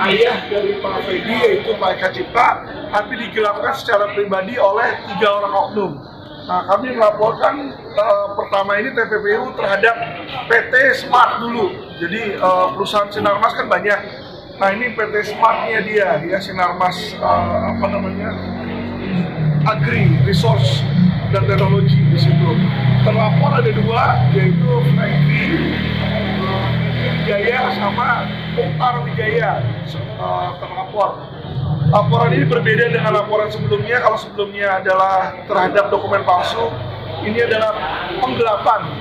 ayah dari Pak Fedi yaitu Pak Eka Cipta, tapi digelapkan secara pribadi oleh 3 orang oknum. Nah, kami melaporkan pertama ini TPPU terhadap PT Smart dulu. Jadi perusahaan Sinarmas kan banyak. Nah, ini PT Smartnya dia Sinarmas Agri, Resource dan Teknologi di situ. Terlapor ada 2, yaitu Franky Wijaya sama Mukhtar Wijaya terlapor. Laporan ini berbeda dengan laporan sebelumnya. Kalau sebelumnya adalah terhadap dokumen palsu, ini adalah penggelapan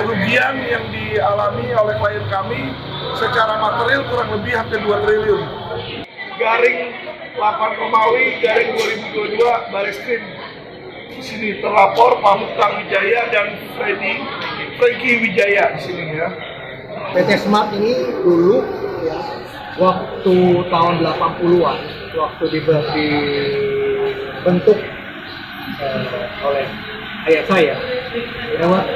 kerugian yang dialami oleh klien kami secara material kurang lebih hampir 2 triliun. Garing 8 Romawi, garing 2022, Bareskrim. Di sini terlapor Pak Mukhtar Wijaya dan Franky Wijaya di sini ya. PT Smart ini dulu ya, waktu tahun 80-an, waktu dibentuk oleh ayah saya lewat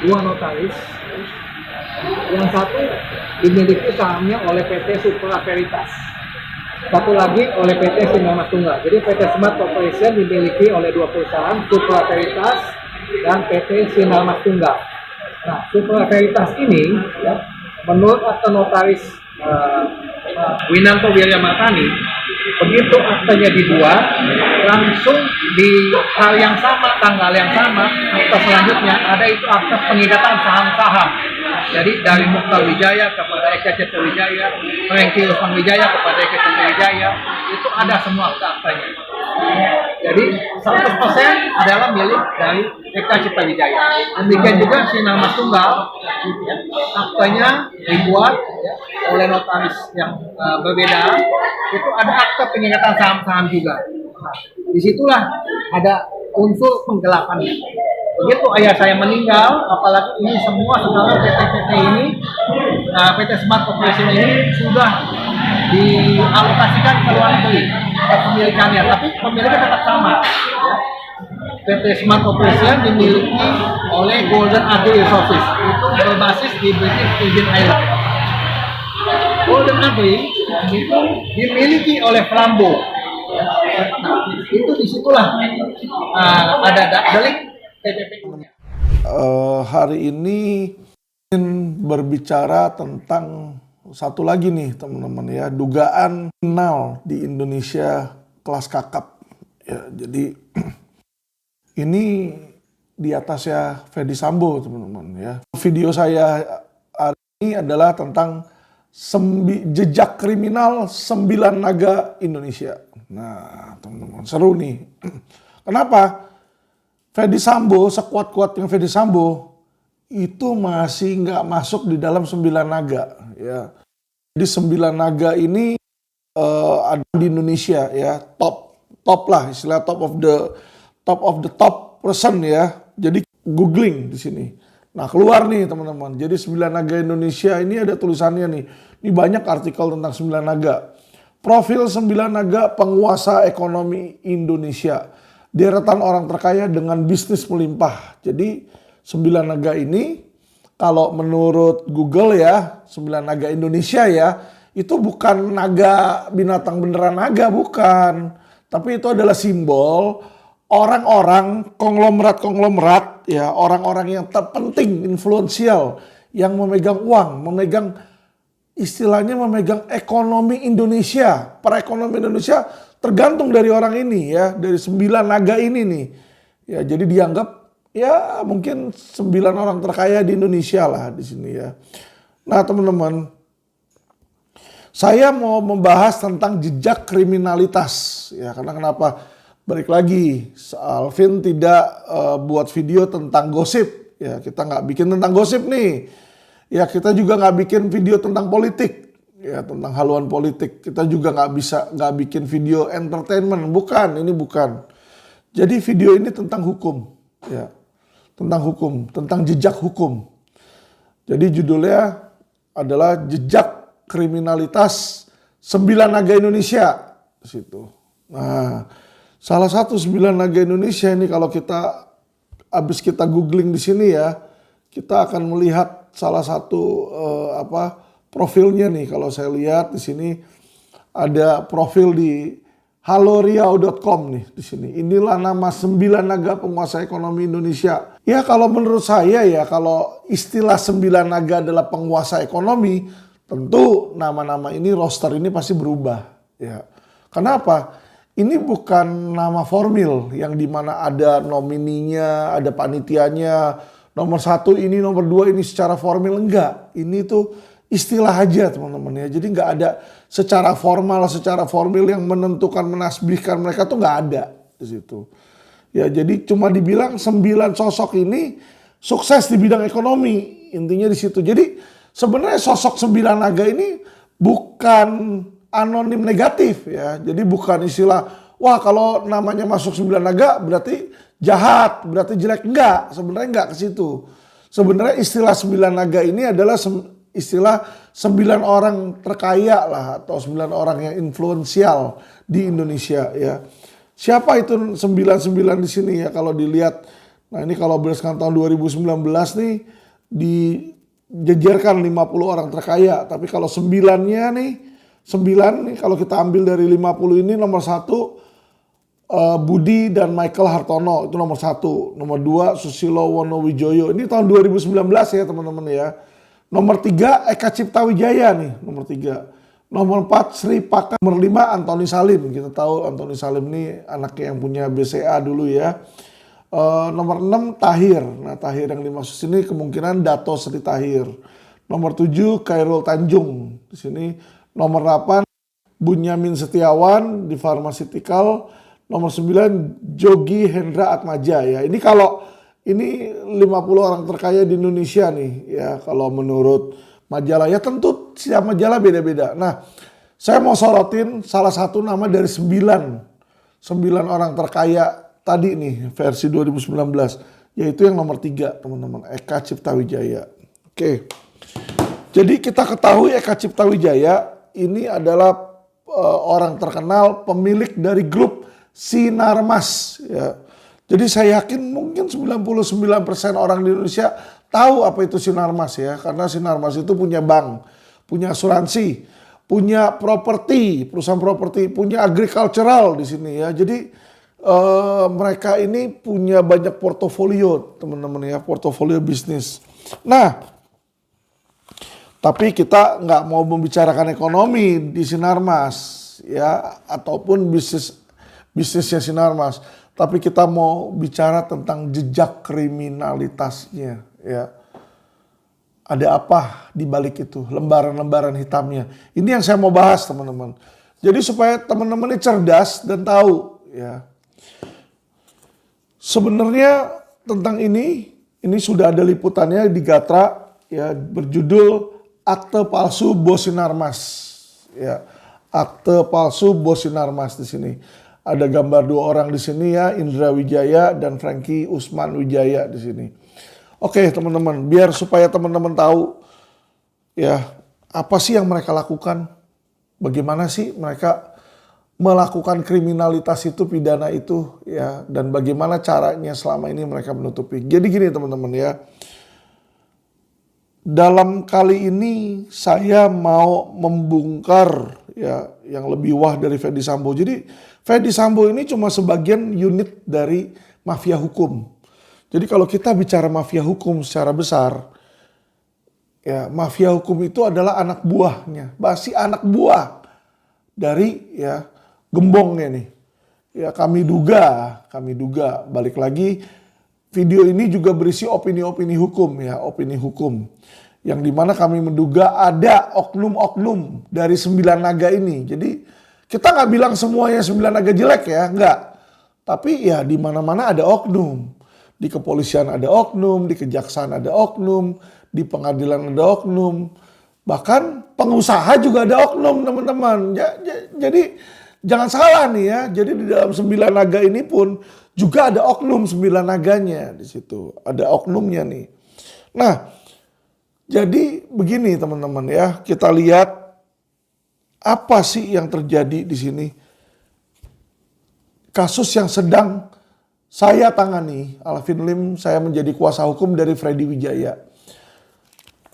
2 notaris. Yang satu dimiliki sahamnya oleh PT Supra Veritas, satu lagi oleh PT Sinarmas Tunggal. Jadi PT Smart Corporation dimiliki oleh 2 perusahaan, Supra Veritas dan PT Sinarmas Tunggal. Nah, Supra Veritas ini ya, menurut akta notaris Winanto Wiryamartani, begitu aktanya dibuat, langsung di hal yang sama, tanggal yang sama, akta selanjutnya ada itu akta pengikatan saham-saham. Jadi dari Mukhtar Wijaya kepada Eka Cipta Wijaya, Franky Wijaya kepada Eka Cipta Wijaya, itu ada semua akta-aktanya. Jadi 100% adalah milik dari Eka Cipta Wijaya. Demikian juga Sinarmas Tunggal, ya, aktanya dibuat ya, oleh notaris yang berbeda. Itu ada akta pengikatan saham-saham juga. Nah, disitulah ada unsur penggelapannya. Begitu ayah saya meninggal, apalagi ini semua sekarang PT-PT ini, PT Smart Corporation ini sudah dialokasikan ke luar negeri kepemilikannya, tapi pemiliknya tetap sama. Ya. PT Smart Corporation dimiliki oleh Golden Agri Resources, itu berbasis di British Virgin Islands. Golden Agri itu dimiliki oleh Flambeau. Nah, itu disitulah ada delik TPPU-nya. Hari ini ingin berbicara tentang satu lagi nih teman-teman ya, dugaan kriminal di Indonesia kelas kakap. Ya, jadi ini di atasnya Fedi Sambo teman-teman ya. Video saya hari ini adalah tentang jejak kriminal 9 naga Indonesia. Nah teman-teman seru nih. Kenapa? Fedi Sambo, sekuat-kuatnya Fedi Sambo, itu masih nggak masuk di dalam 9 naga. Ya. Jadi 9 naga ini ada di Indonesia ya, top lah, istilah top of the top person ya. Jadi googling di sini. Nah keluar nih teman-teman. Jadi 9 naga Indonesia ini ada tulisannya nih. Ini banyak artikel tentang 9 naga. Profil 9 naga penguasa ekonomi Indonesia. Deretan orang terkaya dengan bisnis melimpah. Jadi 9 naga ini kalau menurut Google ya, 9 naga Indonesia ya, itu bukan naga binatang beneran naga, bukan. Tapi itu adalah simbol orang-orang konglomerat ya, orang-orang yang terpenting, influensial, yang memegang uang, memegang istilahnya memegang ekonomi Indonesia. Perekonomian Indonesia tergantung dari orang ini ya, dari 9 naga ini nih. Ya, jadi dianggap ya mungkin 9 orang terkaya di Indonesia lah di sini ya. Nah teman-teman, saya mau membahas tentang jejak kriminalitas ya, karena kenapa? Balik lagi, Alvin tidak buat video tentang gosip ya, kita nggak bikin tentang gosip nih. Ya kita juga nggak bikin video tentang politik. Ya tentang haluan politik. Kita juga nggak bikin video entertainment, bukan, ini bukan. Jadi video ini tentang hukum, ya, tentang hukum, tentang jejak hukum. Jadi judulnya adalah jejak kriminalitas 9 naga Indonesia, situ. Nah, salah satu 9 naga Indonesia ini kalau habis kita googling di sini ya, kita akan melihat salah satu profilnya nih. Kalau saya lihat di sini ada profil di haloriau.com nih di sini. Inilah nama 9 naga penguasa ekonomi Indonesia. Ya kalau menurut saya ya, kalau istilah 9 naga adalah penguasa ekonomi, tentu nama-nama ini, roster ini pasti berubah. Ya. Kenapa? Ini bukan nama formil yang dimana ada nomininya, ada panitianya, nomor 1 ini, nomor 2 ini secara formil, enggak. Ini tuh istilah aja teman-teman ya. Jadi nggak ada secara formil yang menentukan, menasbihkan mereka tuh nggak ada di situ. Ya jadi cuma dibilang 9 sosok ini sukses di bidang ekonomi, intinya di situ. Jadi sebenarnya sosok 9 naga ini bukan anonim negatif ya. Jadi bukan istilah, wah kalau namanya masuk 9 naga berarti jahat, berarti jelek. Enggak, sebenarnya enggak ke situ. Sebenarnya istilah 9 naga ini adalah istilah 9 orang terkaya lah, atau 9 orang yang influensial di Indonesia ya. Siapa itu 9 di sini ya kalau dilihat. Nah ini kalau berdasarkan tahun 2019 nih dijejerkan 50 orang terkaya. Tapi kalau 9-nya nih, 9 nih kalau kita ambil dari 50 ini, nomor 1 Budi dan Michael Hartono itu nomor 1. Nomor 2 Susilo Wonowijoyo. Ini tahun 2019 ya teman-teman ya. Nomor 3 Eka Cipta Wijaya nih, nomor 3. Nomor 4 Sri Paka. Nomor 5 Antoni Salim. Kita tahu Antoni Salim ini anaknya yang punya BCA dulu ya. Nomor 6 Tahir. Nah Tahir yang dimaksud sini kemungkinan Dato Sri Tahir. Nomor 7 Khairul Tanjung. Di sini nomor 8 Bunyamin Setiawan di Pharmaceutical. Nomor 9 Jogi Hendra Atmaja ya. Ini kalau ini 50 orang terkaya di Indonesia nih ya, kalau menurut majalah. Ya tentu setiap majalah beda-beda. Nah saya mau sorotin salah satu nama dari 9 orang terkaya tadi nih versi 2019. Yaitu yang nomor 3 teman-teman, Eka Cipta Wijaya. Oke. Jadi kita ketahui Eka Cipta Wijaya ini adalah orang terkenal, pemilik dari grup Sinarmas ya. Jadi saya yakin mungkin 99% orang di Indonesia tahu apa itu Sinarmas ya. Karena Sinarmas itu punya bank, punya asuransi, punya properti, perusahaan properti, punya agricultural di sini ya. Jadi mereka ini punya banyak portofolio teman-teman ya, portofolio bisnis. Nah, tapi kita nggak mau membicarakan ekonomi di Sinarmas ya, ataupun bisnisnya Sinarmas. Tapi kita mau bicara tentang jejak kriminalitasnya ya. Ada apa di balik itu, lembaran-lembaran hitamnya. Ini yang saya mau bahas teman-teman. Jadi supaya teman-teman ini cerdas dan tahu ya. Sebenarnya tentang ini sudah ada liputannya di Gatra ya, berjudul Akte Palsu Bos Sinarmas ya. Akte Palsu Bos Sinarmas di sini. Ada gambar 2 orang di sini ya, Indra Wijaya dan Franky Usman Wijaya di sini. Oke teman-teman, biar supaya teman-teman tahu ya apa sih yang mereka lakukan, bagaimana sih mereka melakukan kriminalitas itu, pidana itu ya, dan bagaimana caranya selama ini mereka menutupi. Jadi gini teman-teman ya, dalam kali ini saya mau membongkar ya yang lebih wah dari Fedy Sambo. Jadi Fedy Sambo ini cuma sebagian unit dari mafia hukum. Jadi kalau kita bicara mafia hukum secara besar, ya mafia hukum itu adalah anak buahnya, masih anak buah dari ya gembongnya nih. Ya kami duga balik lagi video ini juga berisi opini-opini hukum ya, opini hukum. Yang dimana kami menduga ada oknum-oknum dari 9 naga ini. Jadi kita nggak bilang semuanya 9 naga jelek ya, nggak. Tapi ya di mana-mana ada oknum. Di kepolisian ada oknum, di kejaksaan ada oknum, di pengadilan ada oknum. Bahkan pengusaha juga ada oknum teman-teman. Jadi jangan salah nih ya. Jadi di dalam 9 naga ini pun juga ada oknum 9 naganya di situ. Ada oknumnya nih. Nah, jadi begini teman-teman ya. Kita lihat apa sih yang terjadi di sini. Kasus yang sedang saya tangani, Alvin Lim, saya menjadi kuasa hukum dari Freddy Wijaya.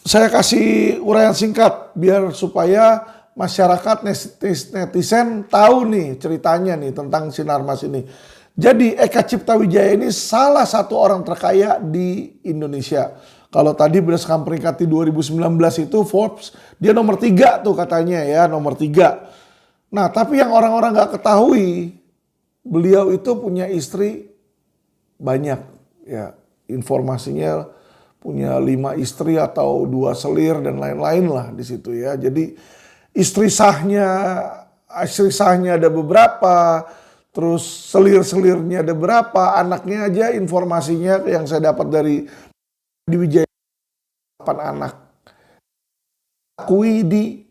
Saya kasih uraian singkat biar supaya masyarakat netizen tahu nih ceritanya nih tentang Sinarmas ini. Jadi Eka Cipta Wijaya ini salah satu orang terkaya di Indonesia. Kalau tadi berdasarkan peringkat di 2019 itu Forbes, dia nomor 3 tuh katanya ya, nomor 3. Nah tapi yang orang-orang gak ketahui, beliau itu punya istri banyak ya, informasinya punya 5 istri atau 2 selir dan lain-lain lah di situ ya. Jadi istri sahnya ada beberapa, terus selir-selirnya ada berapa, anaknya aja informasinya yang saya dapat dari di Wijaya 8 anak. Akui di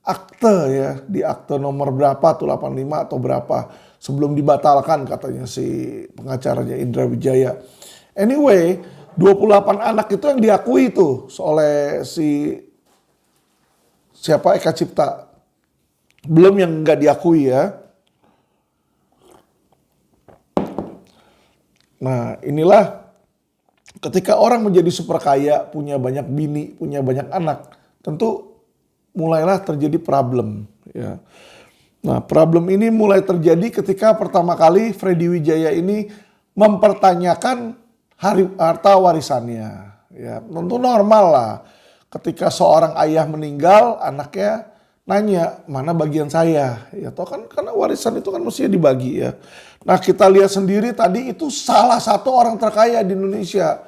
akte ya, di akte nomor berapa tuh 85 atau berapa sebelum dibatalkan katanya si pengacaranya Indra Wijaya. Anyway, 28 anak itu yang diakui tuh oleh si siapa Eka Cipta. Belum yang nggak diakui ya. Nah inilah ketika orang menjadi super kaya, punya banyak bini, punya banyak anak, tentu mulailah terjadi problem ya. Nah problem ini mulai terjadi ketika pertama kali Freddy Wijaya ini mempertanyakan harta warisannya. Ya, tentu normal lah. Ketika seorang ayah meninggal, anaknya nanya, mana bagian saya? Ya toh kan karena warisan itu kan mestinya dibagi ya. Nah kita lihat sendiri tadi itu salah satu orang terkaya di Indonesia.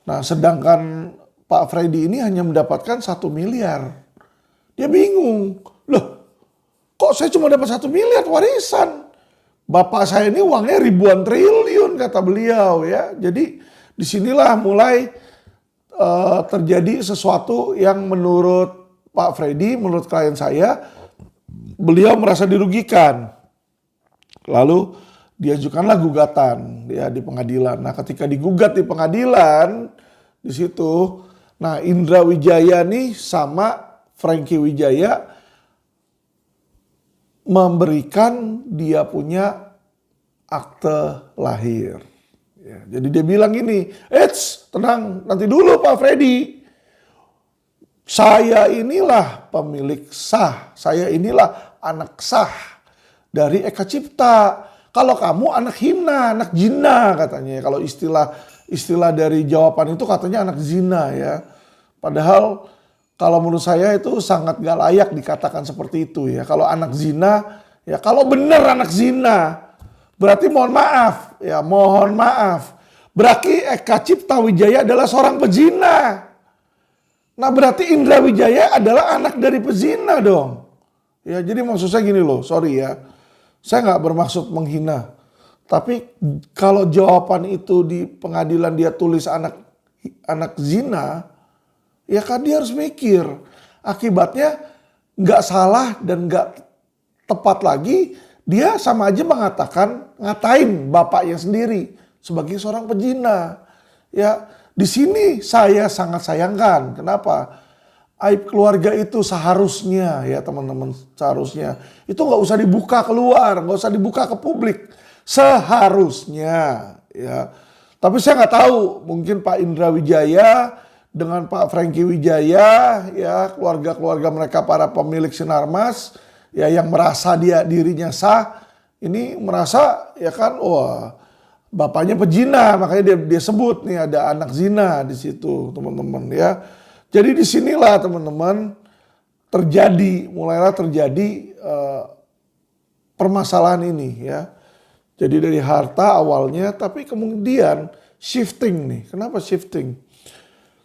Nah sedangkan Pak Freddy ini hanya mendapatkan 1 miliar. Dia bingung. Loh kok saya cuma dapat 1 miliar warisan? Bapak saya ini uangnya ribuan triliun kata beliau ya. Jadi disinilah mulai terjadi sesuatu yang menurut Pak Freddy, menurut klien saya, beliau merasa dirugikan. Lalu diajukanlah gugatan ya di pengadilan. Nah ketika digugat di pengadilan di situ, nah Indra Wijaya nih sama Franky Wijaya memberikan dia punya akte lahir. Ya, jadi dia bilang gini, tenang nanti dulu Pak Freddy. Saya inilah pemilik sah, saya inilah anak sah dari Eka Cipta. Kalau kamu anak hina, anak jina katanya. Kalau istilah dari jawaban itu katanya anak zina ya. Padahal kalau menurut saya itu sangat gak layak dikatakan seperti itu ya. Kalau anak zina, ya kalau benar anak zina, berarti mohon maaf, ya mohon maaf. Berarti Eka Cipta Wijaya adalah seorang pezina. Nah berarti Indra Wijaya adalah anak dari pezina dong. Ya jadi maksud saya gini loh, sorry ya. Saya gak bermaksud menghina. Tapi kalau jawaban itu di pengadilan dia tulis anak zina, ya kan dia harus mikir. Akibatnya nggak salah dan nggak tepat lagi. Dia sama aja ngatain bapaknya sendiri sebagai seorang pezina. Ya di sini saya sangat sayangkan. Kenapa? Aib keluarga itu seharusnya ya teman-teman, seharusnya itu nggak usah dibuka keluar, nggak usah dibuka ke publik. Seharusnya ya. Tapi saya nggak tahu, mungkin Pak Indra Wijaya dengan Pak Franky Wijaya, ya keluarga-keluarga mereka para pemilik Sinarmas, ya yang merasa dirinya sah, ini merasa ya kan, wah bapaknya pezina, makanya dia sebut nih ada anak zina di situ teman-teman ya. Jadi disinilah teman-teman mulailah terjadi permasalahan ini ya. Jadi dari harta awalnya, tapi kemudian shifting nih. Kenapa shifting?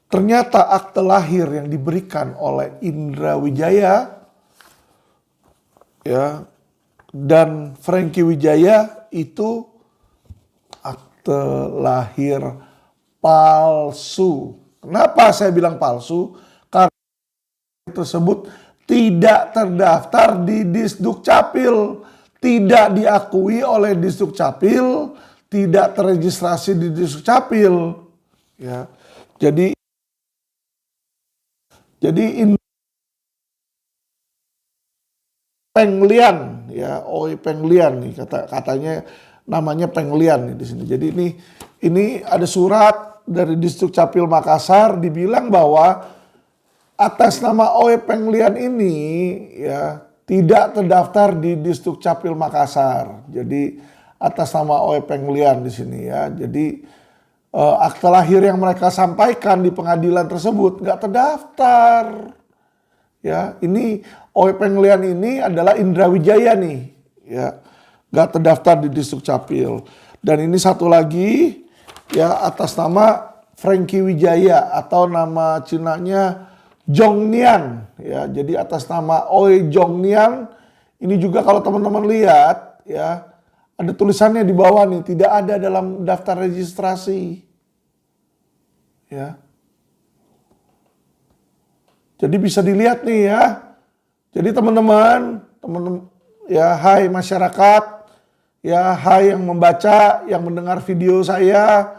Ternyata akte lahir yang diberikan oleh Indra Wijaya ya dan Franky Wijaya itu akte lahir palsu. Kenapa saya bilang palsu? Karena tersebut tidak terdaftar di Disduk Capil, tidak diakui oleh Disduk Capil, tidak terregistrasi di Disduk Capil. Ya, jadi Penglian ya, Oi Penglian nih katanya namanya Penglian nih di sini. Jadi ini ada surat dari Disduk Capil Makassar dibilang bahwa atas nama Oe Peng Lian ini ya tidak terdaftar di Disdukcapil Makassar. Jadi atas nama Oe Peng Lian di sini ya. Jadi akte lahir yang mereka sampaikan di pengadilan tersebut nggak terdaftar. Ya, ini Oe Peng Lian ini adalah Indra Wijaya nih, ya, nggak terdaftar di Disdukcapil. Dan ini satu lagi ya atas nama Franky Wijaya atau nama Cinanya Jongnian ya. Jadi atas nama Oe Jongnian ini juga kalau teman-teman lihat ya ada tulisannya di bawah nih tidak ada dalam daftar registrasi. Ya. Jadi bisa dilihat nih ya. Jadi teman-teman ya hai masyarakat ya hai yang membaca, yang mendengar video saya,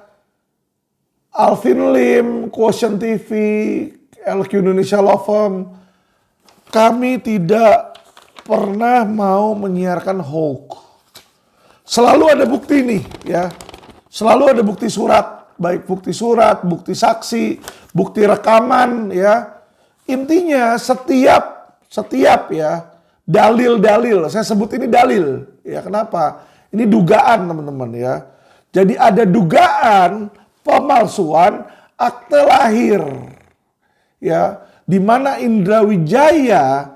Alvin Lim, Quotient TV, LQ Indonesia Law Firm, kami tidak pernah mau menyiarkan hoax. Selalu ada bukti nih ya, selalu ada bukti surat, baik bukti surat, bukti saksi, bukti rekaman ya. Intinya setiap ya dalil-dalil, saya sebut ini dalil ya. Kenapa? Ini dugaan teman-teman ya. Jadi ada dugaan pemalsuan akte lahir ya, di mana Indra Wijaya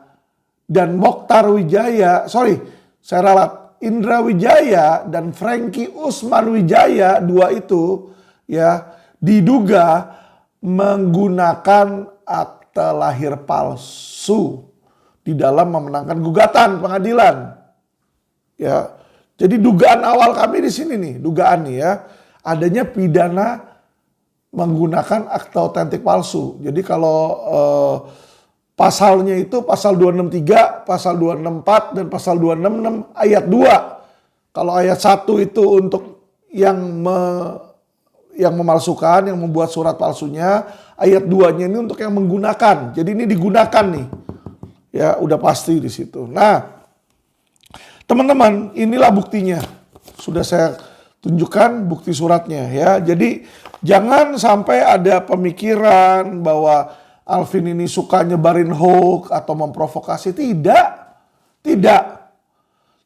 dan Mokhtar Wijaya, saya ralat, Indra Wijaya dan Franky Usman Wijaya, dua itu ya diduga menggunakan akte lahir palsu di dalam memenangkan gugatan pengadilan. Ya. Jadi dugaan awal kami di sini nih, dugaan nih ya, adanya pidana menggunakan akte otentik palsu. Jadi kalau pasalnya itu pasal 263, pasal 264 dan pasal 266 ayat 2. Kalau ayat 1 itu untuk yang memalsukan, yang membuat surat palsunya, ayat 2-nya ini untuk yang menggunakan. Jadi ini digunakan nih. Ya, udah pasti di situ. Nah, teman-teman, inilah buktinya. Sudah saya tunjukkan bukti suratnya ya. Jadi jangan sampai ada pemikiran bahwa Alvin ini suka nyebarin hoax atau memprovokasi. Tidak. Tidak.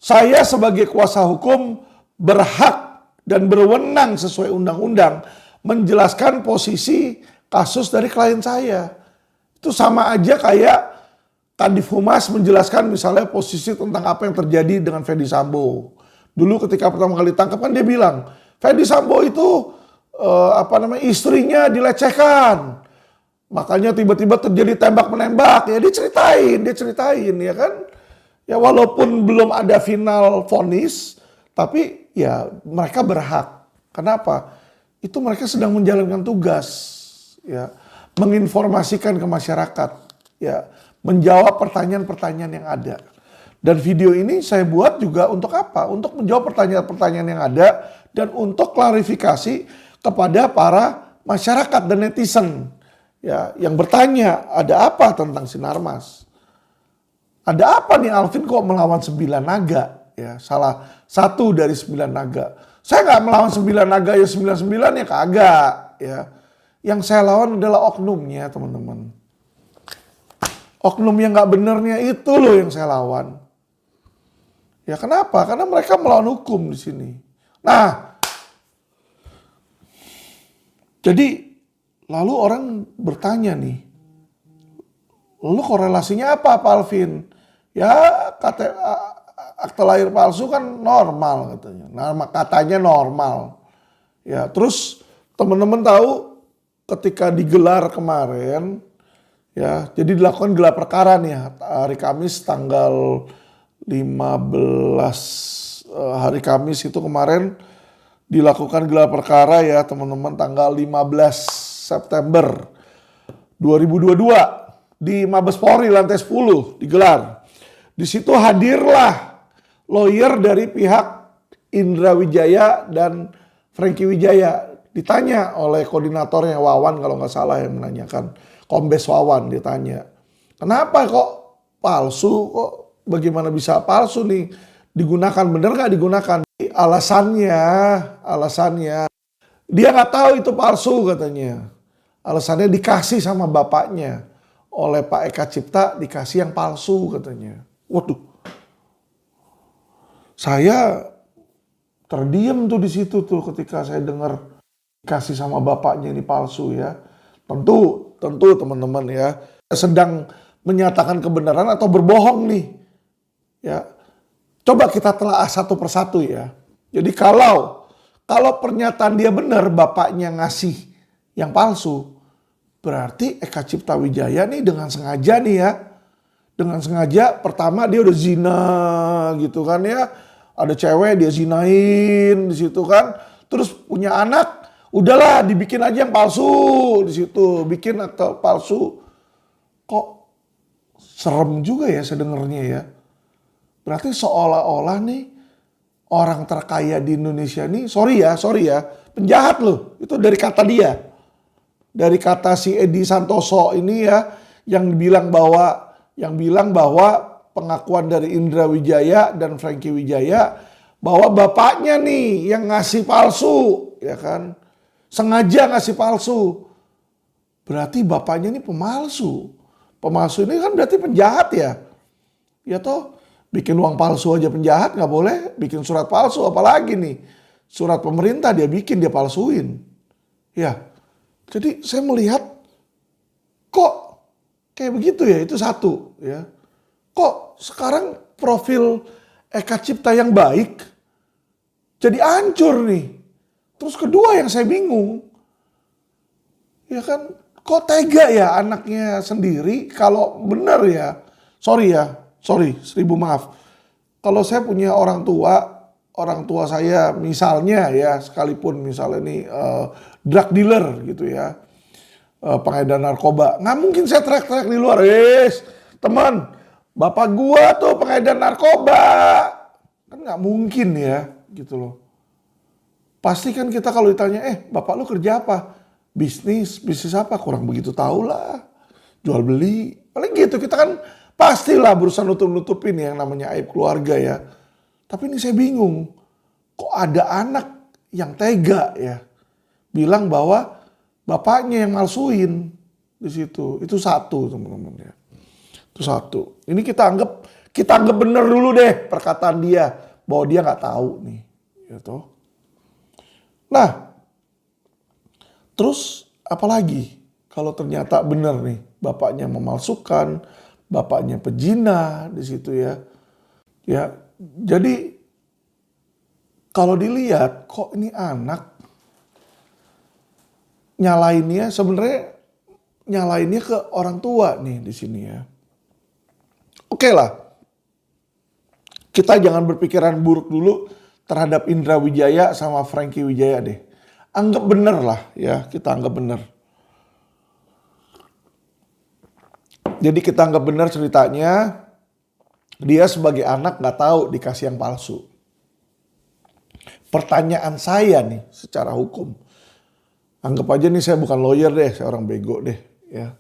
Saya sebagai kuasa hukum berhak dan berwenang sesuai undang-undang menjelaskan posisi kasus dari klien saya. Itu sama aja kayak Kadif Humas menjelaskan misalnya posisi tentang apa yang terjadi dengan Ferdy Sambo. Dulu ketika pertama kali ditangkap kan dia bilang, Ferdy Sambo itu istrinya dilecehkan. Makanya tiba-tiba terjadi tembak-menembak. Ya dia ceritain ya kan. Ya walaupun belum ada final vonis, tapi ya mereka berhak. Kenapa? Itu mereka sedang menjalankan tugas ya, menginformasikan ke masyarakat ya, menjawab pertanyaan-pertanyaan yang ada. Dan video ini saya buat juga untuk apa? Untuk menjawab pertanyaan-pertanyaan yang ada dan untuk klarifikasi kepada para masyarakat dan netizen ya yang bertanya, ada apa tentang Sinarmas? Ada apa nih Alvin kok melawan 9 naga? Ya, salah satu dari 9 naga. Saya nggak melawan 9 naga ya 99 ya kagak ya. Yang saya lawan adalah oknumnya teman-teman. Oknum yang nggak benernya itu loh yang saya lawan. Ya kenapa? Karena mereka melawan hukum di sini. Nah, jadi lalu orang bertanya nih, lalu korelasinya apa Pak Alvin? Ya akte lahir palsu kan normal katanya. Katanya normal. Ya terus teman-teman tahu ketika digelar kemarin, ya, jadi dilakukan gelar perkara nih hari Kamis tanggal 15 hari Kamis itu kemarin dilakukan gelar perkara ya teman-teman tanggal 15 September 2022 di Mabes Polri lantai 10 digelar. Di situ hadirlah lawyer dari pihak Indra Wijaya dan Franky Wijaya. Ditanya oleh koordinatornya Wawan kalau nggak salah yang menanyakan. Kombes Wawan ditanya, kenapa kok palsu, kok bagaimana bisa palsu nih, digunakan, bener nggak digunakan? Alasannya, dia nggak tahu itu palsu katanya. Alasannya dikasih sama bapaknya oleh Pak Eka Cipta dikasih yang palsu katanya. Waduh, saya terdiam tuh di situ tuh ketika saya dengar kasih sama bapaknya ini palsu ya. Tentu teman-teman ya sedang menyatakan kebenaran atau berbohong nih. Ya. Coba kita telah satu persatu ya. Jadi kalau pernyataan dia benar bapaknya ngasih yang palsu, berarti Eka Cipta Wijaya nih dengan sengaja nih ya. Dengan sengaja pertama dia udah zina gitu kan ya. Ada cewek dia zinain di situ kan. Terus punya anak, udahlah dibikin aja yang palsu di situ, bikin akte palsu. Kok serem juga ya sedengernya ya. Berarti seolah-olah nih orang terkaya di Indonesia nih, sorry ya, penjahat loh. Itu dari kata dia. Dari kata si Edi Santoso ini ya, yang bilang bahwa pengakuan dari Indra Wijaya dan Franky Wijaya bahwa bapaknya nih yang ngasih palsu, ya kan? Sengaja ngasih palsu. Berarti bapaknya ini pemalsu. Pemalsu ini kan berarti penjahat ya. Ya toh, bikin uang palsu aja penjahat nggak boleh, bikin surat palsu apalagi nih. Surat pemerintah dia bikin, dia palsuin. Ya, jadi saya melihat kok kayak begitu ya, itu satu ya. Kok sekarang profil Eka Cipta yang baik jadi hancur nih. Terus kedua yang saya bingung, ya kan kok tega ya anaknya sendiri kalau benar ya. Sorry, 1000 maaf. Kalau saya punya orang tua saya misalnya ya, sekalipun misalnya ini drug dealer gitu ya, pengedar narkoba, nggak mungkin saya teriak-teriak di luar, teman, bapak gua tuh pengedar narkoba, kan nggak mungkin ya, gitu loh. Pasti kan kita kalau ditanya, bapak lu kerja apa? Bisnis apa? Kurang begitu tahu lah, jual beli, paling gitu. Kita kan pastilah berusaha nutup-nutupin yang namanya aib keluarga ya. Tapi ini saya bingung. Kok ada anak yang tega ya. Bilang bahwa bapaknya yang malsuin di situ. Itu satu teman-teman ya. Itu satu. Ini kita anggap benar dulu deh perkataan dia. Bahwa dia nggak tahu nih. Gitu. Nah. Terus apalagi kalau ternyata benar nih. Bapaknya memalsukan. Bapaknya pezina di situ ya. Ya, jadi kalau dilihat kok ini anak sebenarnya nyalainnya ke orang tua nih di sini ya. Oke lah. Kita jangan berpikiran buruk dulu terhadap Indra Wijaya sama Franky Wijaya deh. Anggap bener lah ya, kita anggap bener. Jadi kita anggap benar ceritanya, dia sebagai anak nggak tahu dikasih yang palsu. Pertanyaan saya nih secara hukum, anggap aja nih saya bukan lawyer deh, saya orang bego deh ya.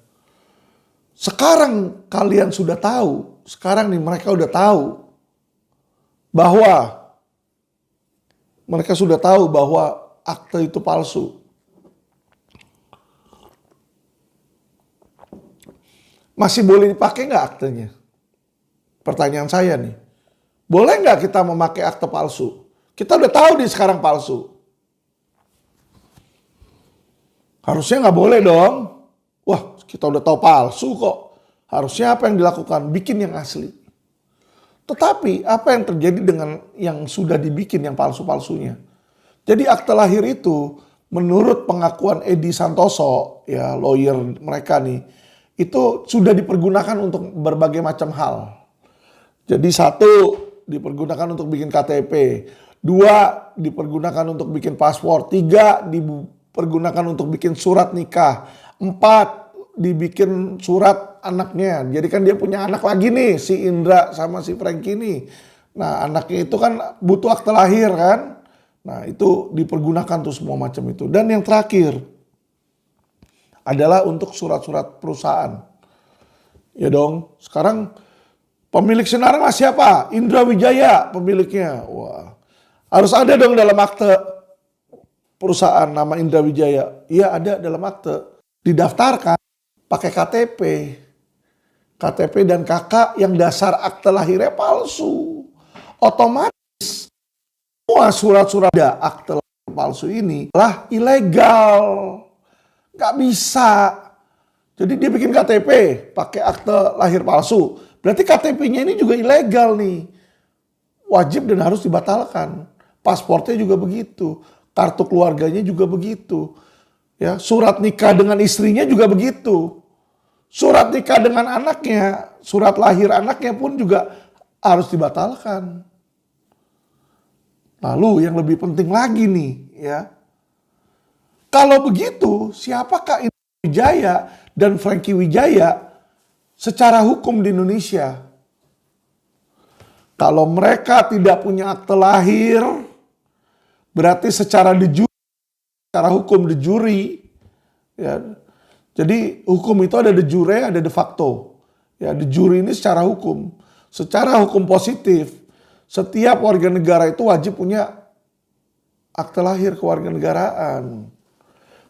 Sekarang kalian sudah tahu, sekarang nih mereka udah tahu bahwa akte itu palsu. Masih boleh dipakai nggak aktenya? Pertanyaan saya nih. Boleh nggak kita memakai akte palsu? Kita udah tahu nih sekarang palsu. Harusnya nggak boleh dong. Wah, kita udah tahu palsu kok. Harusnya apa yang dilakukan? Bikin yang asli. Tetapi apa yang terjadi dengan yang sudah dibikin yang palsu-palsunya? Jadi akte lahir itu menurut pengakuan Edi Santoso, ya lawyer mereka nih, itu sudah dipergunakan untuk berbagai macam hal. Jadi 1 dipergunakan untuk bikin KTP, 2 dipergunakan untuk bikin paspor, 3 dipergunakan untuk bikin surat nikah, 4 dibikin surat anaknya. Jadi kan dia punya anak lagi nih, si Indra sama si Franky nih. Nah anaknya itu kan butuh akte lahir kan. Nah itu dipergunakan tuh semua macam itu. Dan yang terakhir adalah untuk surat-surat perusahaan. Ya dong, sekarang pemilik Sinarmas siapa? Indra Wijaya pemiliknya. Wah, harus ada dong dalam akte perusahaan nama Indra Wijaya. Iya ada dalam akte. Didaftarkan pakai KTP. KTP dan KK yang dasar akte lahirnya palsu. Otomatis semua surat-surat akte lahir palsu ini lah ilegal. Nggak bisa. Jadi dia bikin KTP pakai akte lahir palsu. Berarti KTP-nya ini juga ilegal nih. Wajib dan harus dibatalkan. Pasportnya juga begitu. Kartu keluarganya juga begitu. Ya, surat nikah dengan istrinya juga begitu. Surat nikah dengan anaknya, surat lahir anaknya pun juga harus dibatalkan. Lalu yang lebih penting lagi nih, ya. Kalau begitu, siapakah Indra Wijaya dan Franky Wijaya secara hukum di Indonesia? Kalau mereka tidak punya akte lahir, berarti secara hukum de jure, ya. Jadi hukum itu ada de jure, ada de facto. Ya, de jure ini secara hukum. Secara hukum positif, setiap warga negara itu wajib punya akte lahir kewarganegaraan.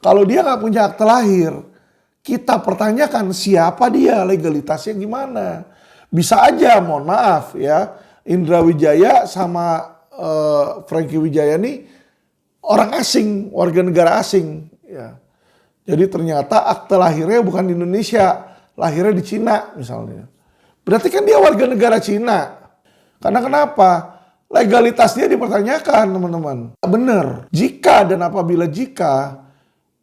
Kalau dia nggak punya akte lahir, kita pertanyakan siapa dia, legalitasnya gimana. Bisa aja, mohon maaf ya, Indra Wijaya sama Franky Wijaya ini orang asing, warga negara asing. Ya. Jadi ternyata akte lahirnya bukan di Indonesia, lahirnya di Cina misalnya. Berarti kan dia warga negara Cina. Karena kenapa? Legalitasnya dipertanyakan teman-teman. Benar. Jika dan apabila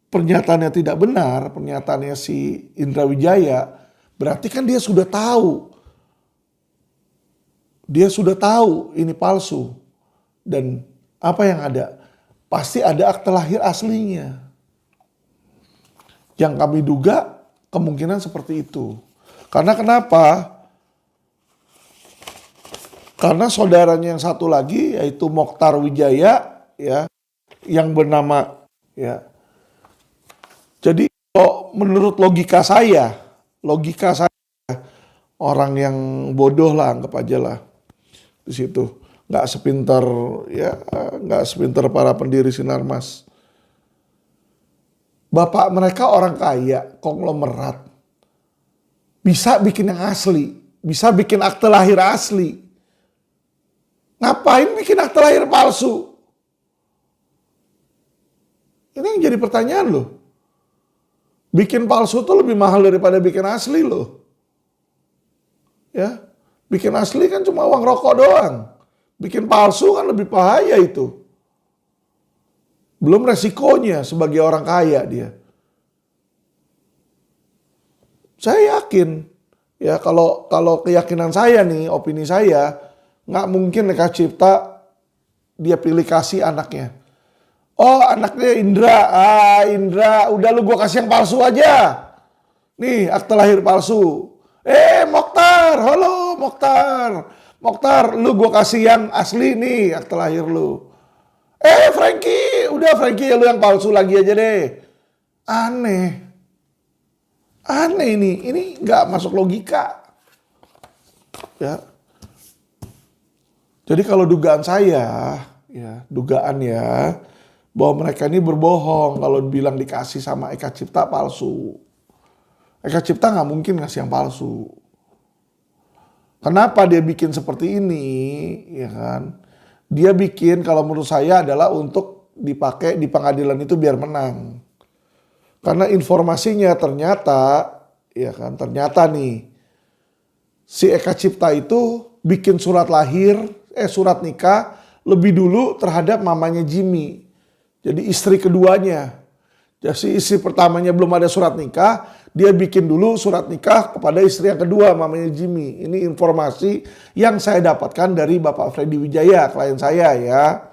pernyataannya tidak benar, pernyataannya si Indra Wijaya, berarti kan dia sudah tahu. Dia sudah tahu ini palsu. Dan apa yang ada? Pasti ada akte lahir aslinya. Yang kami duga kemungkinan seperti itu. Karena kenapa? Karena saudaranya yang satu lagi yaitu Mokhtar Wijaya ya, yang bernama ya. Jadi kalau menurut logika saya orang yang bodoh lah anggap aja lah di situ. Nggak sepintar para pendiri Sinarmas. Bapak mereka orang kaya, konglomerat. Bisa bikin yang asli. Bisa bikin akte lahir asli. Ngapain bikin akte lahir palsu? Ini yang jadi pertanyaan loh. Bikin palsu tuh lebih mahal daripada bikin asli loh. Ya, bikin asli kan cuma uang rokok doang. Bikin palsu kan lebih bahaya itu. Belum resikonya sebagai orang kaya dia. Saya yakin, ya kalau keyakinan saya nih, opini saya, nggak mungkin Eka Cipta dia pilih kasih anaknya. Oh anaknya Indra, Indra, udah lu gua kasih yang palsu aja. Nih akte lahir palsu. Mokhtar, halo Mokhtar. Mokhtar, lu gua kasih yang asli nih akte lahir lu. Franky, udah Franky ya lu yang palsu lagi aja deh. Aneh ini nggak masuk logika. Ya. Jadi kalau dugaan saya, bahwa mereka ini berbohong kalau bilang dikasih sama Eka Cipta palsu. Eka Cipta nggak mungkin ngasih yang palsu. Kenapa dia bikin seperti ini, ya kan? Dia bikin kalau menurut saya adalah untuk dipakai di pengadilan itu biar menang. Karena informasinya ternyata nih si Eka Cipta itu bikin surat nikah lebih dulu terhadap mamanya Jimmy. Jadi istri keduanya. Jadi istri pertamanya belum ada surat nikah, dia bikin dulu surat nikah kepada istri yang kedua, mamanya Jimmy. Ini informasi yang saya dapatkan dari Bapak Freddy Wijaya, klien saya ya.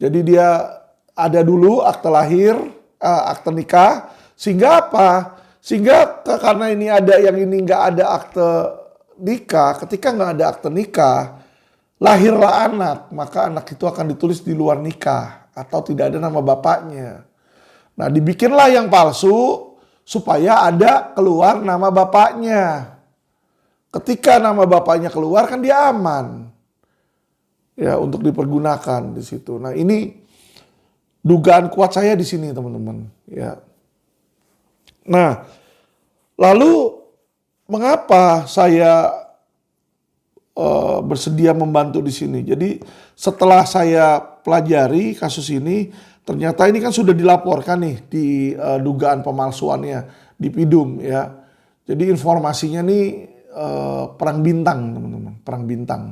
Jadi dia ada dulu akte lahir, akte nikah, sehingga apa? Sehingga karena ini ada yang ini nggak ada akte nikah, ketika nggak ada akte nikah, lahirlah anak, maka anak itu akan ditulis di luar nikah atau tidak ada nama bapaknya. Nah dibikinlah yang palsu supaya ada keluar nama bapaknya. Ketika nama bapaknya keluar kan dia aman. Ya untuk dipergunakan di situ. Nah ini dugaan kuat saya di sini teman-teman. Ya. Nah lalu mengapa saya bersedia membantu di sini? Jadi setelah saya pelajari kasus ini, ternyata ini kan sudah dilaporkan nih di dugaan pemalsuannya di Pidum ya. Jadi informasinya nih perang bintang teman-teman, perang bintang.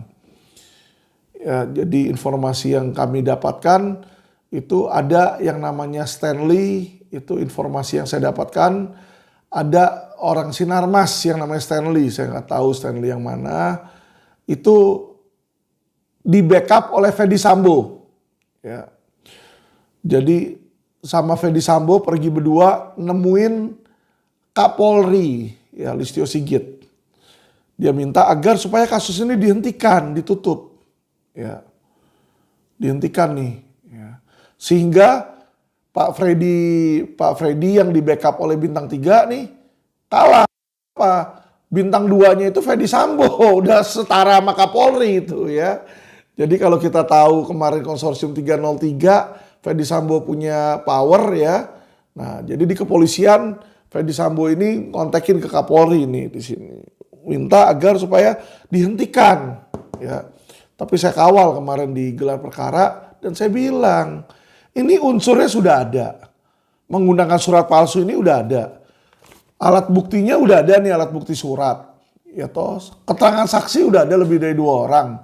Ya, jadi informasi yang kami dapatkan itu ada yang namanya Stanley, itu informasi yang saya dapatkan. Ada orang Sinarmas yang namanya Stanley, saya nggak tahu Stanley yang mana. Itu di backup oleh Fedy Sambo. Ya. Jadi sama Fedy Sambo pergi berdua nemuin Kapolri, ya Listio Sigit. Dia minta agar supaya kasus ini dihentikan, ditutup. Ya. Dihentikan nih. Ya. Sehingga Pak Freddy yang di backup oleh Bintang 3 nih kalah. Apa? Bintang 2-nya itu Fedy Sambo, udah setara sama Kapolri itu ya. Jadi kalau kita tahu kemarin konsorsium 303, Fedy Sambo punya power ya. Nah, jadi di kepolisian Fedy Sambo ini kontakin ke Kapolri ini di sini. Minta agar supaya dihentikan ya. Tapi saya kawal kemarin di gelar perkara dan saya bilang, ini unsurnya sudah ada. Menggunakan surat palsu ini udah ada. Alat buktinya udah ada nih, alat bukti surat. Ya toh, keterangan saksi udah ada lebih dari 2 orang.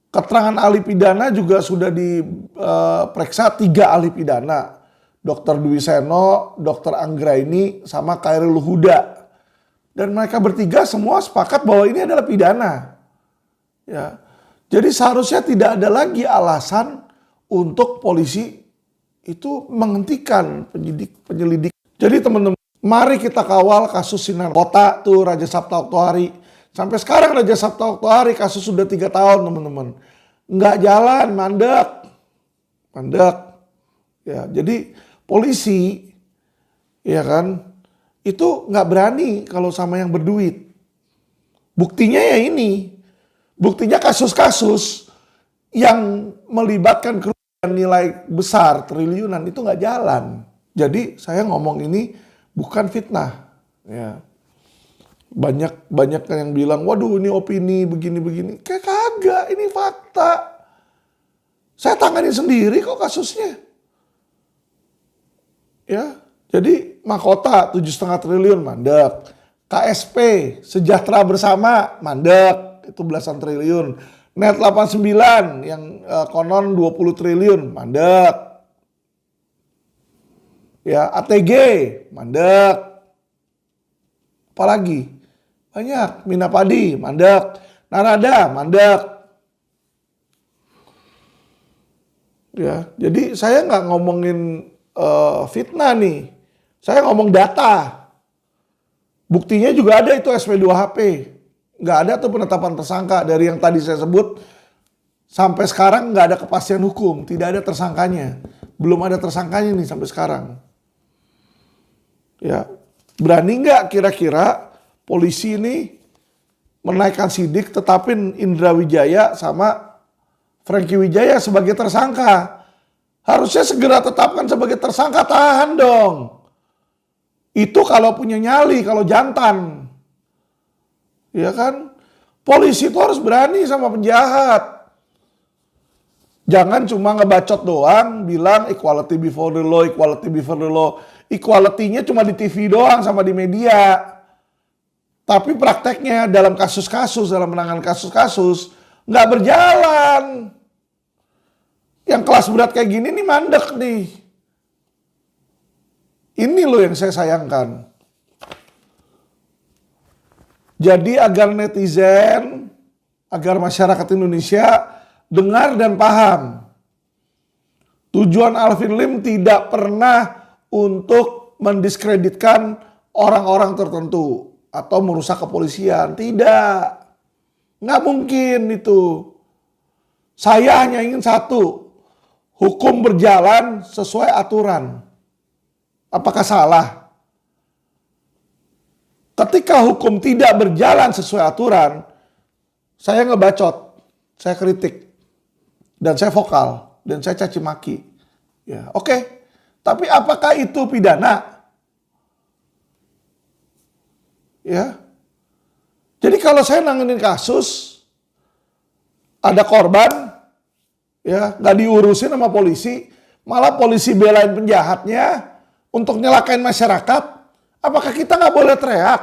Keterangan ahli pidana juga sudah diperiksa 3 ahli pidana. Dr. Dwi Seno, Dr. Anggraini, sama Khairul Huda. Dan mereka bertiga semua sepakat bahwa ini adalah pidana. Ya. Jadi seharusnya tidak ada lagi alasan untuk polisi itu menghentikan penyelidik. Jadi teman-teman, mari kita kawal kasus Sinar Kota tuh Raja Sabta Oktohari. Sampai sekarang Raja Sabta Oktohari kasus sudah 3 tahun teman-teman. Nggak jalan, mandek. Mandek. Ya, jadi polisi ya kan itu nggak berani kalau sama yang berduit. Buktinya ya ini. Buktinya kasus-kasus yang melibatkan kerugian nilai besar, triliunan itu nggak jalan. Jadi saya ngomong ini bukan fitnah. Ya. Banyak yang bilang, waduh ini opini begini-begini. Kayak kagak, ini fakta. Saya tangani sendiri kok kasusnya. Ya, jadi mahkota 7,5 triliun mandek. KSP Sejahtera Bersama mandek. Itu belasan triliun. Net 89 yang konon 20 triliun mandek. Ya, ATG mandek. Apalagi? Banyak. Minapadi mandek. Narada mandek. Ya, jadi saya nggak ngomongin fitnah nih. Saya ngomong data. Buktinya juga ada itu SP2HP. Nggak ada tuh penetapan tersangka dari yang tadi saya sebut. Sampai sekarang nggak ada kepastian hukum. Tidak ada tersangkanya. Belum ada tersangkanya nih sampai sekarang. Ya, berani nggak kira-kira polisi ini menaikkan sidik tetapin Indra Wijaya sama Franky Wijaya sebagai tersangka? Harusnya segera tetapkan sebagai tersangka, tahan dong. Itu kalau punya nyali, kalau jantan. Ya kan? Polisi itu harus berani sama penjahat. Jangan cuma ngebacot doang, bilang equality before the law, equality before the law. Equality-nya cuma di TV doang sama di media. Tapi prakteknya dalam kasus-kasus, dalam penanganan kasus-kasus, nggak berjalan. Yang kelas berat kayak gini nih mandek nih. Ini loh yang saya sayangkan. Jadi agar netizen, agar masyarakat Indonesia dengar dan paham. Tujuan Alvin Lim tidak pernah untuk mendiskreditkan orang-orang tertentu atau merusak kepolisian. Tidak. Nggak mungkin itu. Saya hanya ingin satu. Hukum berjalan sesuai aturan. Apakah salah? Ketika hukum tidak berjalan sesuai aturan, saya ngebacot, saya kritik, dan saya vokal, dan saya caci maki. Ya, oke. Tapi apakah itu pidana? Ya, Jadi kalau saya nanganin kasus, ada korban, ya nggak diurusin sama polisi, malah polisi belain penjahatnya untuk nyelakain masyarakat, apakah kita nggak boleh teriak?